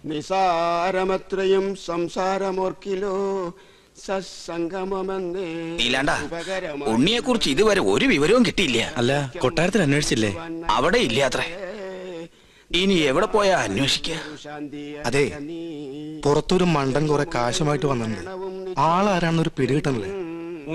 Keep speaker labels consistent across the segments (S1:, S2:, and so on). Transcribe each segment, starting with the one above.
S1: നിസാരമത്രയും സംസാരമോർക്കിലോ
S2: ഉണ്ണിയെ കുറിച്ച് ഇതുവരെ ഒരു വിവരവും കിട്ടിയില്ല.
S3: അല്ല, കൊട്ടാരത്തിൽ അന്വേഷിച്ചില്ലേ?
S2: അവിടെ ഇല്ലാത്രേ. ഇനി എവിടെ പോയാ അന്വേഷിക്കുക?
S3: അതെ, പുറത്തൊരു മണ്ടൻ കുറെ കാശുമായിട്ട് വന്നിട്ടുണ്ട്. ആളാരാണെന്നൊരു പിടികിട്ടണല്ലേ.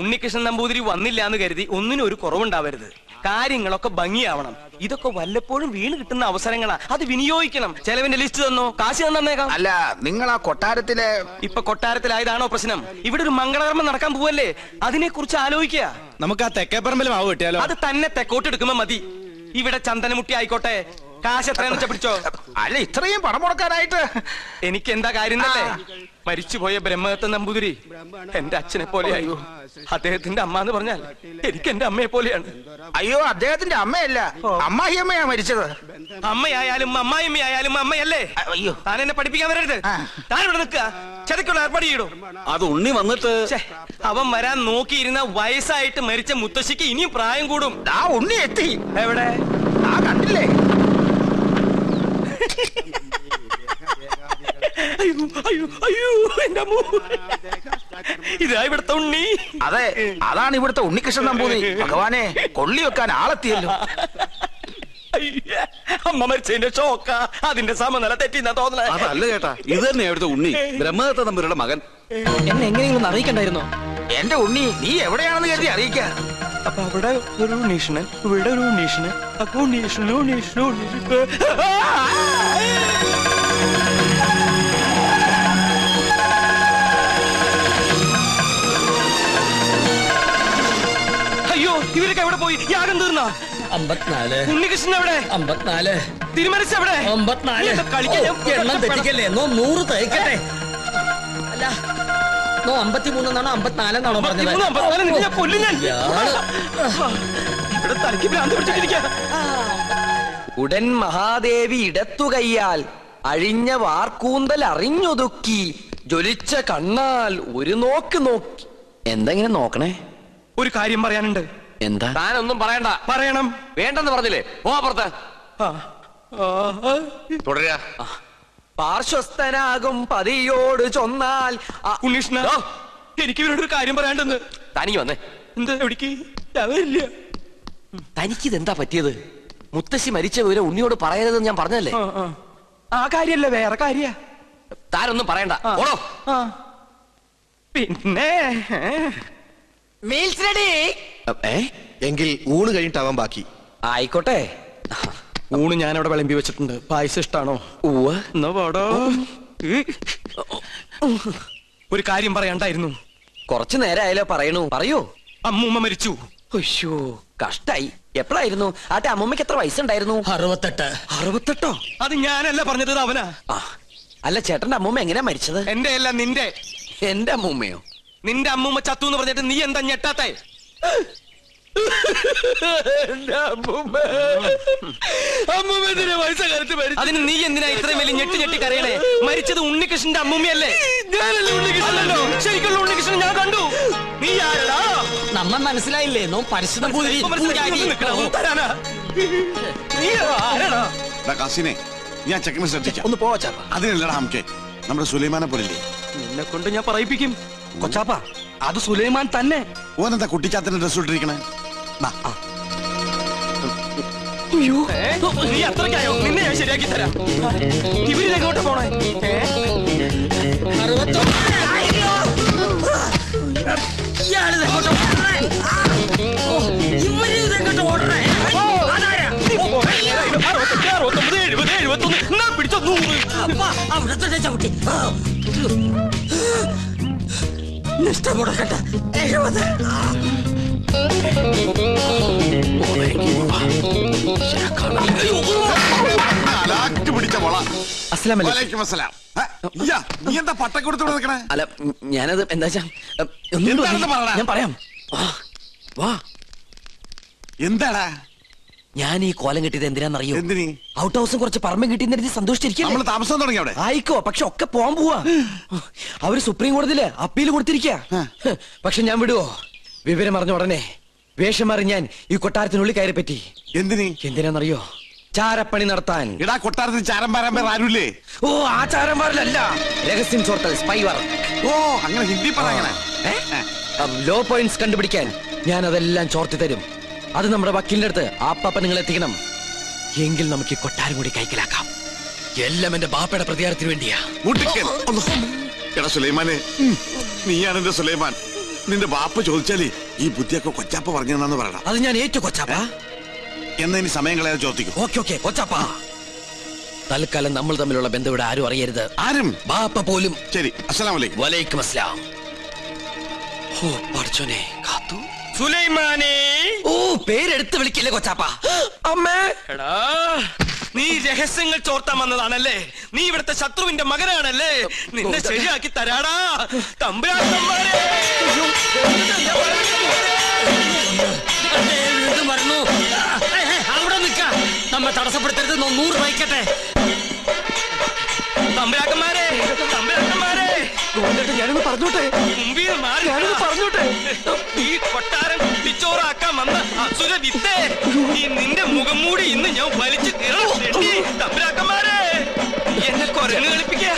S4: ഉണ്ണികൃഷ്ണൻ നമ്പൂതിരി വന്നില്ല എന്ന് കരുതി ഒന്നിനും ഒരു കുറവുണ്ടാവരുത്. കാര്യങ്ങളൊക്കെ ഭംഗിയാവണം. ഇതൊക്കെ വല്ലപ്പോഴും വീണ് കിട്ടുന്ന അവസരങ്ങളാ, അത് വിനിയോഗിക്കണം. ചെലവിന്റെ ലിസ്റ്റ് തന്നോ, കാശ് തന്നേക്കാം.
S2: അല്ല, നിങ്ങൾ ആ കൊട്ടാരത്തിലെ
S4: ഇപ്പൊ കൊട്ടാരത്തിലായതാണോ പ്രശ്നം? ഇവിടെ ഒരു മംഗളകർമ്മം നടക്കാൻ പോവല്ലേ, അതിനെ കുറിച്ച് ആലോചിക്കുക.
S3: നമുക്ക് ആ തെക്കേപ്പറമ്പിൽ മാവ് കിട്ടിയാലോ?
S4: അത് തന്നെ തെക്കോട്ട് എടുക്കുമ്പോ മതി. ഇവിടെ ചന്ദനമുട്ടി ആയിക്കോട്ടെ. കാശ് എത്രയാന്ന് വെച്ചാ പിടിച്ചോ.
S2: അല്ല, ഇത്രയും പണം മുടക്കാനായിട്ട്
S4: എനിക്ക് എന്താ കാര്യം തന്നെ? മരിച്ചുപോയ ബ്രഹ്മദത്ത നമ്പൂതിരി എന്റെ അച്ഛനെ പോലെയായി. അദ്ദേഹത്തിന്റെ അമ്മ എന്ന് പറഞ്ഞാൽ എനിക്ക് എന്റെ അമ്മയെ പോലെയാണ്.
S2: അയ്യോ, അദ്ദേഹത്തിന്റെ അമ്മയല്ല, അമ്മായിയമ്മയാ മരിച്ചത്.
S4: അമ്മയായാലും അമ്മായിയമ്മയായാലും അമ്മയല്ലേ?
S2: അയ്യോ,
S4: താൻ എന്നെ പഠിപ്പിക്കാൻ വരരുത്. താൻ ഇവിടെ നിൽക്കുക, ചതക്കുള്ള ഏർപ്പാട് ചെയ്യടോ.
S3: അത് ഉണ്ണി വന്നിട്ട്
S4: അവൻ വരാൻ നോക്കിയിരുന്ന വയസ്സായിട്ട് മരിച്ച മുത്തശ്ശിക്ക് ഇനിയും പ്രായം കൂടും.
S2: ആ ഉണ്ണി എത്തി.
S4: എവിടെ?
S2: ആ കണ്ടില്ലേ?
S4: അയ്യോ അയ്യോ അയ്യോ, എന്റെ അമ്മ. ഇതാ ഇവിടുത്തെ ഉണ്ണി.
S2: അതെ, അതാണ് ഇവിടുത്തെ ഉണ്ണികൃഷ്ണൻ നമ്പൂതിരി. ഭഗവാനെ, കൊള്ളി വെക്കാൻ ആളെത്തിയല്ലോ.
S4: അമ്മ മരിച്ചതിന്റെ ഷോക്ക, അതിന്റെ സമനില തെറ്റിന്നാ തോന്നണേ.
S3: അതല്ല ചേട്ടാ, ഇത് തന്നെ അവിടുത്തെ ഉണ്ണി, ബ്രഹ്മദത്ത നമ്പൂതിരിയുടെ മകൻ.
S4: എന്നെ എങ്ങനെയെങ്കിലും അറിയിക്കണ്ടായിരുന്നോ?
S2: എന്റെ ഉണ്ണി, നീ എവിടെയാണെന്ന് കരുതി അറിയിക്ക.
S4: അപ്പൊ അവിടെ ഒരു ഉണ്ണീഷണൻ, ഇവിടെ ഒരു ഉണ്ണീഷണൻ. അപ്പൊ ഉണ്ണീഷണൻ ഉണ്ണീഷണൻ ഉണ്ണീഷണൻ. അയ്യോ, ഇവരൊക്കെ എവിടെ പോയി? യാഗം തീർന്ന
S5: 54.
S4: ഉണ്ണികൃഷ്ണൻ എവിടെ?
S5: 54.
S4: തിരുമനസ് എവിടെ?
S5: 54. എണ്ണം തെറ്റിക്കല്ലേ? 100 തയ്ക്കട്ടെ. അല്ല, 53 എന്നാണോ 54 എന്നാണോ പറഞ്ഞത്?
S4: ഇവിടെ തലയ്ക്ക് ഭ്രാന്ത് പിടിച്ചിട്ടിരിക്കുക. ഉടൻ മഹാദേവി ഇടത്തുകയ്യാൽ അഴിഞ്ഞ വാർക്കൂന്തൽ അറിഞ്ഞൊതുക്കി ജ്വലിച്ച കണ്ണാൽ ഒരു നോക്ക് നോക്കി.
S2: എന്തെങ്കിലും നോക്കണേ?
S4: ഒരു കാര്യം പറയാനുണ്ട്.
S2: എന്താ?
S4: താനൊന്നും പറയണ്ട. പറയണം.
S2: വേണ്ടെന്ന് പറഞ്ഞില്ലേ? പോ പുറത്ത്. തുടരുക.
S4: പാർശ്വസ്ഥനാകും പതിയോട് ചൊന്നാൽ. ഉണ്ണീഷ്ണ, എനിക്ക് ഇവരോട് ഒരു കാര്യം പറയാണ്ടെന്ന്.
S2: തനിക്ക് വന്നേ.
S4: എന്താ? എവിടേക്ക്? വരില്ല.
S2: തനിക്കിതെന്താ പറ്റിയത്? മുത്തശ്ശി മരിച്ച വിവരം ഉണ്ണിയോട് പറയരുതെന്ന് ഞാൻ പറഞ്ഞല്ലേ?
S4: ആ കാര്യല്ല, വേറെ കാര്യ.
S2: താനൊന്നും പറയണ്ട. ഓടോ.
S4: പിന്നെ മീൽസ് റെഡി.
S3: എങ്കിൽ ഊണ് കഴിഞ്ഞിട്ടാവാൻ ബാക്കി.
S2: ആയിക്കോട്ടെ.
S4: ഊണ് ഞാൻ അവിടെ വിളമ്പി വെച്ചിട്ടുണ്ട്. പായസം ഇഷ്ടാണോ? എന്നാ പാടോ. ഒരു കാര്യം പറയാണ്ടായിരുന്നു.
S2: കുറച്ചു നേരമായാലോ പറയണു. പറയൂ.
S4: അമ്മൂമ്മ മരിച്ചു.
S2: അയ്യോ, കഷ്ടായി. എപ്പോഴായിരുന്നു? ആട്ടെ, അമ്മൂമ്മക്ക് എത്ര വയസ്സുണ്ടായിരുന്നു?
S5: 68.
S4: 68? അത് ഞാനല്ല പറഞ്ഞത്, അവനാ.
S2: അല്ല, ചേട്ടന്റെ അമ്മൂമ്മ എങ്ങനെയാ മരിച്ചത്?
S4: എന്റെ അല്ല, നിന്റെ.
S2: എന്റെ അമ്മൂമ്മയോ?
S4: നിന്റെ അമ്മൂമ്മ ചത്തു എന്ന് പറഞ്ഞിട്ട് നീ എന്താ ഞെട്ടാത്തെ? അതിന് നീ എന്തിനാ ഇത്രയും വലിയ ഞെട്ടി കരയണേ? മരിച്ചത് ഉണ്ണികൃഷ്ണന്റെ അമ്മൂമ്മയല്ലേ? അല്ലല്ലോ, ശരിക്കുള്ള ഉണ്ണികൃഷ്ണൻ ഞാൻ കണ്ടു. നീ ആരടാ?
S5: നമ്മ മനസ്സിലായില്ലേ? നോ പരിശുദ്ധ
S6: ഞാൻ ചെക്കനെ ശ്രദ്ധിക്കാം.
S2: ഒന്ന് പോവാ.
S6: അതിനല്ലടാ നമുക്ക് നമ്മുടെ സുലൈമാനെ പോലില്ലേ?
S4: നിന്നെ കൊണ്ട് ഞാൻ പറയിപ്പിക്കും. കൊച്ചാപ്പ, അത് സുലൈമാൻ തന്നെ.
S6: ഓനെന്താ കുട്ടിച്ചാത്തന്റെ ഡ്രസ് ഇട്ടിരിക്കണേ?
S4: നീ അത്രയ്ക്കായോ? നിന്നെ ഞാൻ ശരിയാക്കി തരാം. ഇവരിതെങ്ങോട്ട് പോണേ?
S5: നിഷ്ഠമുടക്കട്ടെ. 70.
S6: നീ എന്താ പട്ടം കൊടുത്തോണ്ട് നിൽക്കണേ?
S2: അല്ല, ഞാനത് എന്താ ഞാൻ പറയാം.
S6: എന്താടാ?
S2: ഞാൻ ഈ കോലം കിട്ടിയത് എന്തിനാന്നറിയോ?
S6: എന്തിനീ?
S2: ഔട്ട് ഹൗസും കുറച്ച് പറമ്പും കിട്ടിയെന്ന് സന്തോഷിച്ചിരിക്കും.
S6: താമസം തുടങ്ങി അവിടെ.
S2: ആയിക്കോ, പക്ഷെ ഒക്കെ പോവാൻ പോവാ. അവര് സുപ്രീം കോടതിയില് അപ്പീൽ കൊടുത്തിരിക്കുക. പക്ഷെ ഞാൻ വിടുവോ? വിവരം അറിഞ്ഞ ഉടനെ വേഷം മാറി ഞാൻ ഈ കൊട്ടാരത്തിനുള്ളിൽ കയറി പറ്റി.
S6: എന്തിനാന്നറിയോ?
S2: ചാരപ്പണി നടത്താൻ.
S6: ഇടാ കൊട്ടാരത്തിൽ ചാരം പാരാൻ പേർ ആരുമില്ലേ?
S2: ഓ ആചാരന്മാരിലല്ല, രഹസ്യം ചോർത്തൽ, സ്പൈ വർക്ക്.
S6: ഓ അങ്ങനെ ഹിന്ദി പറ അങ്ങനെ.
S2: ലോ പോയിന്റ്സ് കണ്ടുപിടിക്കാൻ ഞാൻ അതെല്ലാം ചോർത്തി തരും. അത് നമ്മുടെ വക്കീലിന്റെ അടുത്ത് ആപ്പാപ്പ നിങ്ങൾ എത്തിക്കണം. എങ്കിൽ നമുക്ക് ഈ കൊട്ടാരം കൂടി കൈക്കലാക്കാം. എല്ലാം എന്റെ ബാപ്പയുടെ പ്രതികാരത്തിന് വേണ്ടിയാ.
S6: എടാ സുലൈമാനെ, നീയാണ് എന്റെ സുലൈമാൻ. നിന്റെ ബാപ്പ ചോദിച്ചാലേ ഈ ബുദ്ധിയൊക്കെ കൊച്ചാപ്പ പറഞ്ഞെന്നു പറയണം.
S2: അത് ഞാൻ ഏറ്റു കൊച്ചാപ്പ.
S6: എന്നാ ഇനി സമയം കളയാതെ ചോദിക്കും.
S2: ഓക്കെ കൊച്ചാപ്പ. തൽക്കാലം നമ്മൾ തമ്മിലുള്ള ബന്ധം ഇവിടെ ആരും അറിയരുത്.
S6: ആരും?
S2: ബാപ്പ പോലും.
S6: ശരി, അസ്സലാമു അലൈക്കും.
S2: വലൈക്കും അസ്സലാം. ഓ പഠിച്ചോനെ കാത്തു.
S4: സുലൈമാനേ.
S2: ഓ പേരെടുത്ത് വിളിക്കില്ലേ കൊച്ചാപ്പ. അമ്മേ.
S4: എടാ നീ രഹസ്യങ്ങൾ ചോർത്താൻ വന്നതാണല്ലേ? നീ ഇവിടുത്തെ ശത്രുവിന്റെ മകനാണല്ലേ? നിന്നെ ശരിയാക്കി തരാടാ തമ്പുരാക്കന്മാരെ.
S5: വരണു. അവിടെ നിൽക്ക, നമ്മെ തടസ്സപ്പെടുത്തരുത്. 100 തയ്ക്കട്ടെ.
S4: തമ്പുരാക്കന്മാരെ, തമ്പുരാക്കന്മാരെ,
S2: ഞാനൊന്ന് പറഞ്ഞോട്ടെ.
S4: മുമ്പിൽ മാറി
S2: ഞാനൊന്ന് പറഞ്ഞോട്ടെ.
S4: ഈ കൊട്ടാരം കുട്ടിച്ചോറാക്കാൻ വന്ന അസുര വിത്തേ, ഈ നിന്റെ മുഖം മൂടി ഇന്ന് ഞാൻ വലിച്ചു കീറണം. തമ്പുരാക്കന്മാരെ, എന്നെ കൊരങ്ങ് കളിപ്പിക്കാ.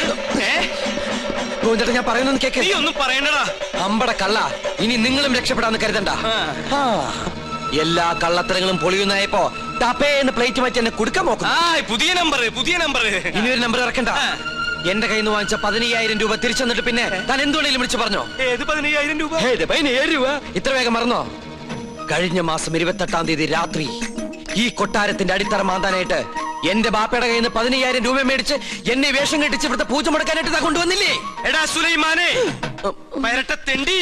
S2: ഗോവിന്ദേട്ടാ ഞാൻ പറയുന്നത് കേക്ക്.
S4: നീ ഒന്നും പറയണ്ടടാ.
S2: അമ്പട കള്ള, ഇനി നിങ്ങളും രക്ഷപ്പെടാന്ന് കരുതണ്ട. എല്ലാ കള്ളത്തരങ്ങളും പൊളിയുന്നായപ്പോ ടപ്പേന്ന് പ്ലേറ്റ് മാറ്റി എന്നെ കൊടുക്കാൻ നോക്കും.
S4: പുതിയ നമ്പർ.
S2: ഇനി ഒരു നമ്പർ ഇറക്കണ്ട. എന്റെ കയ്യിൽ നിന്ന് വാങ്ങിച്ച 15,000 രൂപ തിരിച്ചു തന്നിട്ട് പിന്നെ താൻ എന്തുകൊണ്ടെങ്കിലും വിളിച്ചു പറഞ്ഞോ?
S4: ഏത് 15,000 രൂപ?
S2: 15,000 രൂപ ഇത്ര വേഗം മറന്നോ? കഴിഞ്ഞ മാസം 28-ാം തീയതി രാത്രി ഈ കൊട്ടാരത്തിന്റെ അടിത്തറ മാന്താനായിട്ട് എന്റെ ബാപ്പയുടെ കയ്യിൽ നിന്ന് 15,000 രൂപ മേടിച്ച് എന്നെ വേഷം കെട്ടിച്ച് ഇവിടുത്തെ പൂജ മുടക്കാനായിട്ട് കൊണ്ടുവന്നില്ലേ?
S4: എടാ സുലൈമാനെ, പരട്ട തെണ്ടി,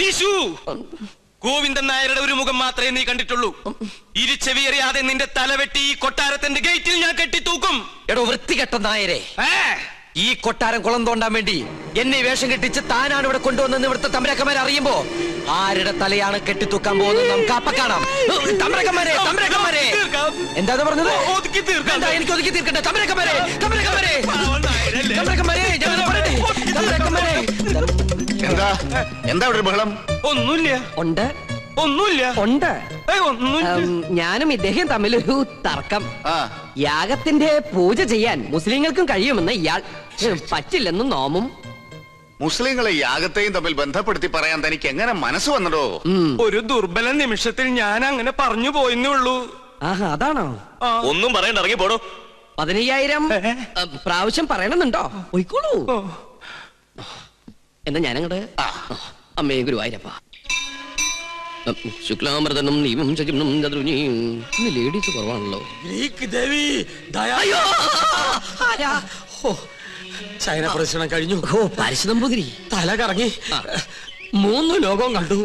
S4: നീശു, ഗോവിന്ദൻ നായരുടെ ഒരു മുഖം മാത്രമേ നീ കണ്ടിട്ടുള്ളൂ. ഇരുചെവിയറിയാതെ നിന്റെ തലവെട്ടി ഈ കൊട്ടാരത്തിന്റെ ഗേറ്റിൽ ഞാൻ കെട്ടിത്തൂക്കും.
S2: എടോ വൃത്തികെട്ട നായരെ, ഈ കൊട്ടാരം കുളം തോണ്ടാൻ വേണ്ടി എന്നെ വേഷം കെട്ടിച്ച് താനാണ് ഇവിടെ കൊണ്ടുവന്നെന്ന് ഇവിടുത്തെ തമ്പുരാക്കന്മാരെ അറിയുമ്പോ ആരുടെ തലയാണ് കെട്ടിത്തൂക്കാൻ പോകുന്നത് നമുക്ക് അപ്പ കാണാം. തമ്പുരാക്കന്മാരെ, എന്താ പറഞ്ഞത്? എനിക്ക് ഒതുക്കി തീർക്കട്ടെ.
S3: എന്താ ഇവിടെ ബഹളം?
S4: ഒന്നുമില്ല.
S7: ഞാനും ഇദ്ദേഹം തമ്മിലൊരു തർക്കം. യാഗത്തിന്റെ പൂജ ചെയ്യാൻ മുസ്ലിങ്ങൾക്കും കഴിയുമെന്ന് ഇയാൾ, പറ്റില്ലെന്നും നോമും.
S3: മുസ്ലിങ്ങളെ യാഗത്തെയും തമ്മിൽ ബന്ധപ്പെടുത്തി പറയാൻ തനിക്ക് എങ്ങനെ മനസ്സ് വന്നടോ?
S4: ഒരു ദുർബല നിമിഷത്തിൽ ഞാൻ അങ്ങനെ പറഞ്ഞു പോയെന്നേ ഉള്ളൂ.
S7: ആഹാ, അതാണോ?
S4: ഒന്നും പറയണ്ട, ഇറങ്ങി പോടോ.
S7: 15,000 പ്രാവശ്യം പറയണമെന്നുണ്ടോ? പോയിക്കോളൂ. എന്നാ ഞാനങ്ങട്. അമ്മേ ഗുരുവായൂരപ്പ. ശുക്ലാമൃതനും നീവും ചകിനും ചതുരുനിയും. ഇന്ന് ലേഡീസ് കുറവാണല്ലോ.
S5: ചൈന പ്രദർശനം കഴിഞ്ഞു.
S7: ഓ പാരിശുനമ്പൂതിരി
S5: തല കറങ്ങി 3 ലോകവും കണ്ടു.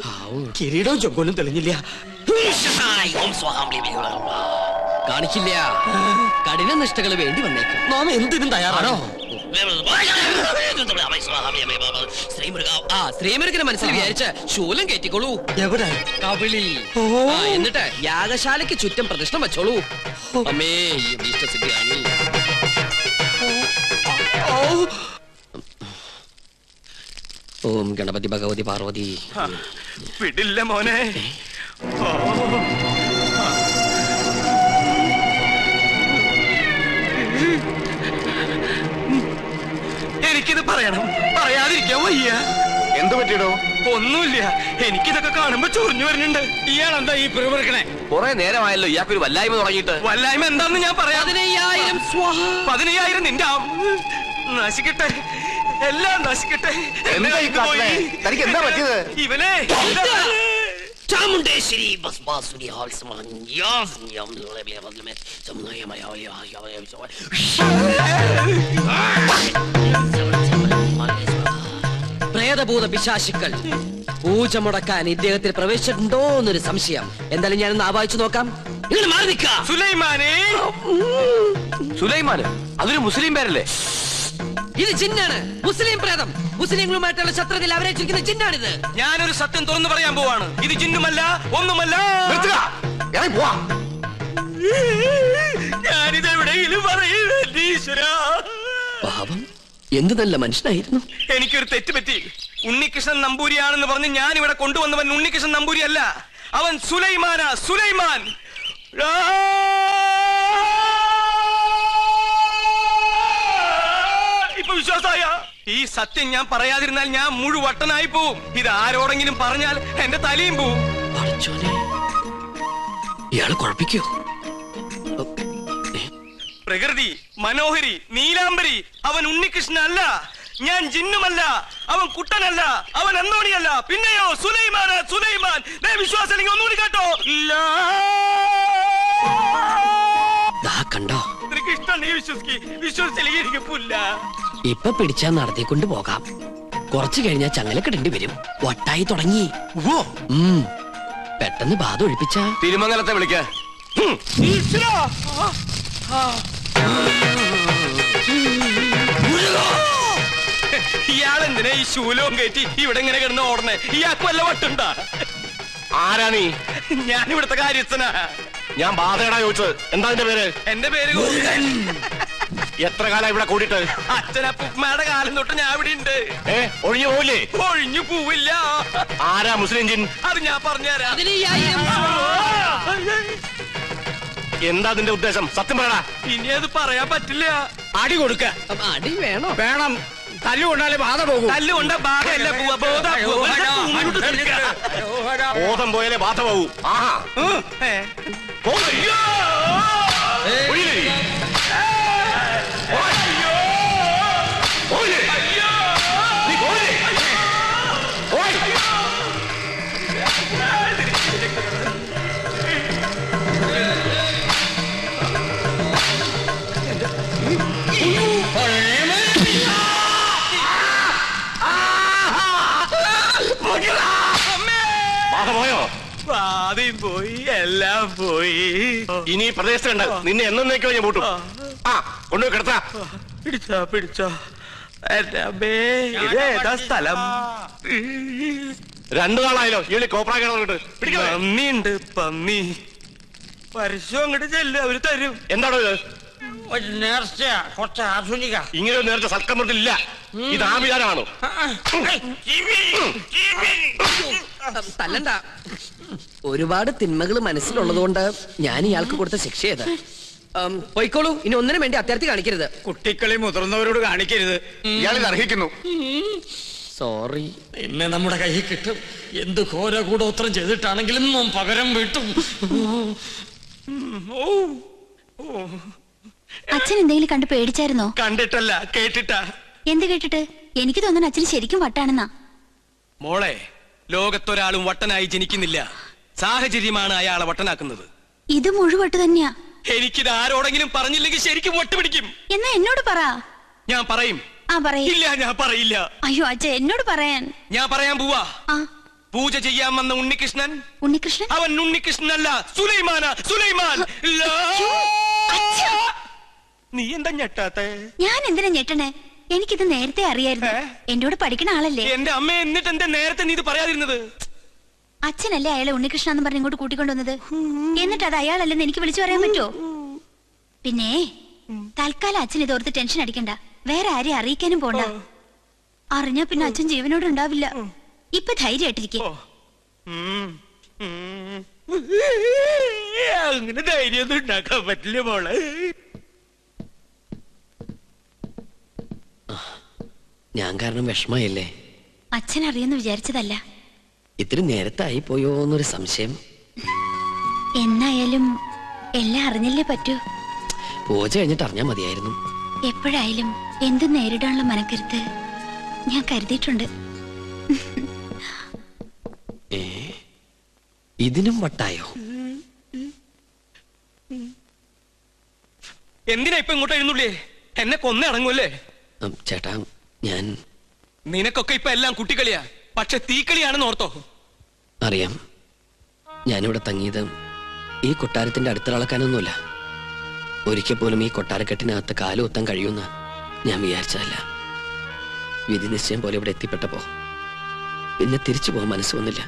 S5: കിരീടവും ചൊക്കോലും തെളിഞ്ഞില്ല.
S7: കാണിക്കില്ല. കഠിന നിഷ്ഠകൾ വേണ്ടി വന്നേക്കും.
S5: നാം എന്തിനും തയ്യാറാണോ?
S7: ശ്രീമുരുകനെ മനസ്സിൽ വിചാരിച്ച് ശൂലം കയറ്റിക്കോളൂ.
S5: എവിടെ?
S7: കവിളിൽ. എന്നിട്ട് യാഗശാലയ്ക്ക് ചുറ്റും പ്രദക്ഷിണം വെച്ചോളൂ. അമ്മേ ഇഷ്ടസിദ്ധിയാണ്. ഓം ഗണപതി ഭഗവതി പാർവതി.
S4: വിടില്ല മോനെ. എനിക്കിത് പറയണം, പറയാതിരിക്കാൻ വയ്യ.
S3: എന്ത് പറ്റിയടോ?
S4: ഒന്നുമില്ല, എനിക്കിതൊക്കെ കാണുമ്പോ ചൊറിഞ്ഞു വരുന്നുണ്ട്.
S5: ഇയാളെന്താ ഈ പിറുപിറുക്കണേ?
S3: കുറെ നേരമായല്ലോ ഇയാൾക്കൊരു വല്ലായ്മ തുടങ്ങിയിട്ട്.
S4: വല്ലായ്മ എന്താന്ന് ഞാൻ പറയാം.
S7: 15,000
S4: നിന്റെ നശിക്കട്ടെ, എല്ലാം നശിക്കട്ടെ.
S3: എന്താ ഈ കാട്ടണേ? തനിക്ക് എന്താ പറ്റിയത്?
S4: ഇവനെ
S7: ചാമുണ്ടേശ്വരി പ്രേതഭൂത പിശാചുക്കൾ പൂജ മുടക്കാൻ ഇദ്ദേഹത്തിൽ പ്രവേശിച്ചിട്ടുണ്ടോ എന്നൊരു സംശയം. എന്തായാലും ഞാനൊന്ന് ആവാഹിച്ചു നോക്കാം. ഇങ്ങനെ മാറി നിൽക്കാം.
S4: സുലൈമാനെ.
S3: സുലൈമാന് അതൊരു മുസ്ലിം പേരല്ലേ?
S7: ഇത് ജിന്നാണ്, മുസ്ലിം പ്രേതം. മുസ്ലിങ്ങളുമായിട്ടുള്ള ശത്രുതയിൽ അവരേറ്റിരിക്കുന്ന ജിന്നാണിത്.
S4: ഞാനൊരു സത്യം തുറന്നു പറയാൻ പോവാണ്. ഇത് ജിന്നുമല്ല, ഒന്നുമല്ല. ഞാനിത് എവിടെയെങ്കിലും പറയൂരാ.
S7: പാപം, എന്ത് നല്ല മനുഷ്യനായിരുന്നു.
S4: എനിക്കൊരു തെറ്റ് പറ്റി. ഉണ്ണികൃഷ്ണൻ നമ്പൂരിയാണെന്ന് പറഞ്ഞ് ഞാൻ ഇവിടെ കൊണ്ടുവന്നവൻ ഉണ്ണികൃഷ്ണൻ നമ്പൂരി അല്ല. അവൻ സുലൈമാനാ, സുലൈമാൻ. ഇപ്പൊ വിശ്വാസമായ ഈ സത്യം ഞാൻ പറയാതിരുന്നാൽ ഞാൻ മുഴുവട്ടനായി പോവും. ഇത് ആരോടെങ്കിലും പറഞ്ഞാൽ എന്റെ തലയും പോവും.
S7: ഇയാള് കുഴപ്പിക്കോ?
S4: പ്രകൃതി, മനോഹരി, നീലാംബരി, അവൻ ഉണ്ണികൃഷ്ണൻ അല്ല, ഞാൻ ജിന്നുമല്ല, അവൻ കുട്ടനല്ല, അവൻ അന്തോണിയല്ല, പിന്നെയോ സുലൈമാൻ. സുലൈമാൻ വിശ്വാസം അല്ലെങ്കിൽ ഒന്നുകൂടി കേട്ടോ.
S7: കണ്ടോ,
S4: നിനക്ക് ഇഷ്ടം നീ വിശ്വസിച്ചില്ലെങ്കിൽ എനിക്ക് പുല്ല.
S7: ഇപ്പൊ പിടിച്ചാ നടത്തിക്കൊണ്ട് പോകാം. കുറച്ചു കഴിഞ്ഞാൽ ചങ്ങലക്കിടേണ്ടി വരും. വട്ടായി തുടങ്ങി. പെട്ടെന്ന് ബാധ ഒഴിപ്പിച്ച
S4: തിരുമംഗലത്തെ വിളിക്ക. ഇയാളെന്തിനാ ഈ ശൂലവും കയറ്റി ഇവിടെ ഇങ്ങനെ കിടന്ന് ഓടണേ? ഇയാൾക്ക് വല്ല വട്ടുണ്ടാ?
S3: ആരാ നീ?
S4: ഞാൻ ഇവിടുത്തെ കാര്യസ്ഥനാ.
S3: ഞാൻ ബാധയടാ ചോദിച്ചത്. എന്താ നിന്റെ പേര്?
S4: എന്റെ പേര്
S3: എത്ര കാലം ഇവിടെ കൂടിയിട്ട്?
S4: അച്ഛനപ്പൂമ്മയുടെ കാലം തൊട്ട് ഞാൻ ഇവിടെ ഉണ്ട്.
S3: ഒഴിഞ്ഞു പോവില്ലേ?
S4: ഒഴിഞ്ഞു പോവില്ല.
S3: ആരാ മുസ്ലിം ജിൻ?
S4: അത് ഞാൻ പറഞ്ഞുതരാം.
S3: എന്താ നിന്റെ ഉദ്ദേശം? സത്യം പറയടാ.
S4: ഇനി അത് പറയാൻ പറ്റില്ല.
S5: അടി കൊടുക്ക.
S7: അടി വേണോ?
S5: വേണം. തല്ലുകൊണ്ടാലേ ബാധ പോകും.
S4: തല്ലുകൊണ്ട ബാധയല്ല പോവാ.
S3: ബോധം പോയാലേ ബാധ പോകൂ. ആഹാ.
S4: ബാധയും പോയി, എല്ലാം പോയി.
S3: ഇനി പ്രദേശത്തുണ്ട്. നിന്നെ എന്നേക്കോ ഞാൻ കൂട്ടും. കൊണ്ടുപോയി കിടത്താ.
S4: പിടിച്ചോ. ഇതേതാ സ്ഥലം?
S3: 2 നാളായല്ലോ ഈ കോപ്രാ കിടന്നിട്ട്.
S4: പന്നിയുണ്ട്, പന്നി. പരസ്യം അങ്ങോട്ട് ചെല്ല്, അവര് തരും.
S3: എന്താണോ ഇത്?
S5: നേർച്ചയാ, കുറച്ച് ആധുനിക.
S3: ഇങ്ങനെ ഒരു നേരത്തെ സൽക്കമൃത്തില്ല. ഇത് ആഭിചാരമാണോ?
S7: തല്ലണ്ട. ഒരുപാട് തിന്മകൾ മനസ്സിലുള്ളതുകൊണ്ട് ഞാൻ ഇയാൾക്ക് കൊടുത്ത ശിക്ഷ ചെയ്ത്. പോയിക്കോളൂ. ഇനി ഒന്നിനും വേണ്ടി അത്യാർത്ഥി കാണിക്കരുത്.
S5: കുട്ടികളെ മുതിർന്നവരോട് കാണിക്കരുത്.
S3: ഇയാളിത് അർഹിക്കുന്നു.
S7: സോറി.
S5: ഇന്ന് നമ്മുടെ കയ്യിൽ കിട്ടും. എന്ത് ഘോര കൂടോത്രം ചെയ്തിട്ടാണെങ്കിലും പകരം വീട്ടും.
S8: അച്ഛൻ എന്തെങ്കിലും കണ്ട് പേടിച്ചായിരുന്നോ?
S4: കണ്ടിട്ടല്ല, കേട്ടിട്ടാ.
S8: എന്ത് കേട്ടിട്ട്? എനിക്ക് തോന്നുന്നു അച്ഛന് ശരിക്കും വട്ടാണെന്നാ.
S4: മോളെ, ലോകത്തൊരാളും വട്ടനായി ജനിക്കുന്നില്ല. സാഹചര്യമാണ് അയാളെ വട്ടനാക്കുന്നത്.
S8: ഇത് മുഴുവട്ട് തന്നെയാ.
S4: എനിക്കിത് ആരോടെങ്കിലും പറഞ്ഞില്ലെങ്കിൽ ശരിക്കും വട്ട് പിടിക്കും.
S8: എന്നാ എന്നോട് പറ.
S4: ഞാൻ പറയും. ഇല്ല, ഞാൻ പറയില്ല.
S8: അയ്യോ അച്ഛ, എന്നോട് പറയാൻ.
S4: ഞാൻ പറയാൻ പോവാ. പൂജ ചെയ്യാൻ വന്ന ഉണ്ണികൃഷ്ണൻ. അവൻ ഉണ്ണികൃഷ്ണനല്ല, സുലൈമാൻ. നീ എന്താ ഞെട്ടാത്തെ?
S8: ഞാൻ എന്തിനാ ഞെട്ടണേ? എനിക്കിത് നേരത്തെ അറിയായിരുന്നു. എന്നോട് പഠിക്കണ ആളല്ലേ.
S4: എന്റെ അമ്മ. എന്നിട്ട് എന്താ നേരത്തെ നീ ഇത് പറയാതിരുന്നത്?
S8: അച്ഛനല്ലേ അയാളെ ഉണ്ണികൃഷ്ണൻ എന്ന് പറഞ്ഞ് ഇങ്ങോട്ട് കൂട്ടിക്കൊണ്ടുവന്നത്. എന്നിട്ട് അത് അയാളല്ലെന്ന് എനിക്ക് വിളിച്ചു പറയാൻ പറ്റുമോ? പിന്നെ തൽക്കാലം അച്ഛൻ ഇതോർത്ത് ടെൻഷൻ അടിക്കണ്ട. വേറെ ആരെയും അറിയിക്കാനും പോണ്ട. അറിഞ്ഞാ പിന്നെ അച്ഛൻ ജീവനോട് ഉണ്ടാവില്ല. ഇപ്പൊ ധൈര്യമായിട്ടിരിക്കും.
S4: അങ്ങനെ ധൈര്യമൊന്നും ഉണ്ടാക്കാൻ പറ്റില്ല മോളെ.
S7: ഞാൻ കാരണം വിഷമയല്ലേ?
S8: അച്ഛൻ അറിയെന്ന് വിചാരിച്ചതല്ല.
S7: ഇത്തിരി നേരത്തായി പോയോ എന്നൊരു സംശയം.
S8: എന്നായാലും എല്ലാം അറിഞ്ഞല്ലേ പറ്റൂ.
S7: പൂജ കഴിഞ്ഞിട്ട് അറിഞ്ഞാ മതിയായിരുന്നു.
S8: എപ്പോഴായാലും എന്തും നേരിടാനുള്ള മനക്കരുത്ത് ഞാൻ കരുതിയിട്ടുണ്ട്.
S7: ഇതിനും വട്ടായോ?
S4: എന്തിനാ ഇപ്പൊ ഇങ്ങോട്ട് എഴുന്നള്ളേ? എന്നെ കൊന്നേ അടങ്ങൂല്ലേ?
S7: ചേട്ടാ, ഞാൻ
S4: നിനക്കൊക്കെ ഇപ്പൊ എല്ലാം കുട്ടിക്കളിയാ. പക്ഷെ തീക്കളിയാണെന്ന് ഓർത്തോ?
S7: അറിയാം. ഞാനിവിടെ തങ്ങിയത് ഈ കൊട്ടാരത്തിന്റെ അടുത്തിളക്കാനൊന്നുമില്ല. ഒരിക്കൽ പോലും ഈ കൊട്ടാരക്കെട്ടിനകത്ത് കാലുകുത്താൻ കഴിയുമെന്ന് ഞാൻ വിചാരിച്ചതല്ല. വിധി നിശ്ചയം പോലെ ഇവിടെ എത്തിപ്പെട്ടപ്പോ പിന്നെ തിരിച്ചു പോകാൻ മനസ്സ് വന്നില്ല.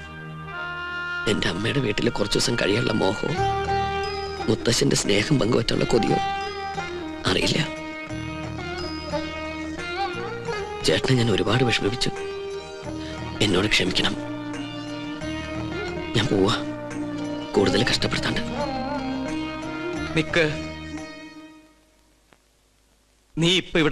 S7: എന്റെ അമ്മയുടെ വീട്ടിൽ കുറച്ചു ദിവസം കഴിയാനുള്ള മോഹവും മുത്തശ്ശന്റെ സ്നേഹം പങ്കുവറ്റുള്ള കൊതിയോ അറിയില്ല. ചേട്ടനെ ഞാൻ ഒരുപാട് വിഷമിപ്പിച്ചു. എന്നോട് ക്ഷമിക്കണം. ഞാൻ പോവാ. കൂടുതൽ കഷ്ടപ്പെടുത്താണ്ട്.
S4: നിക്ക്. നീ ഇപ്പൊ ഇവിടെ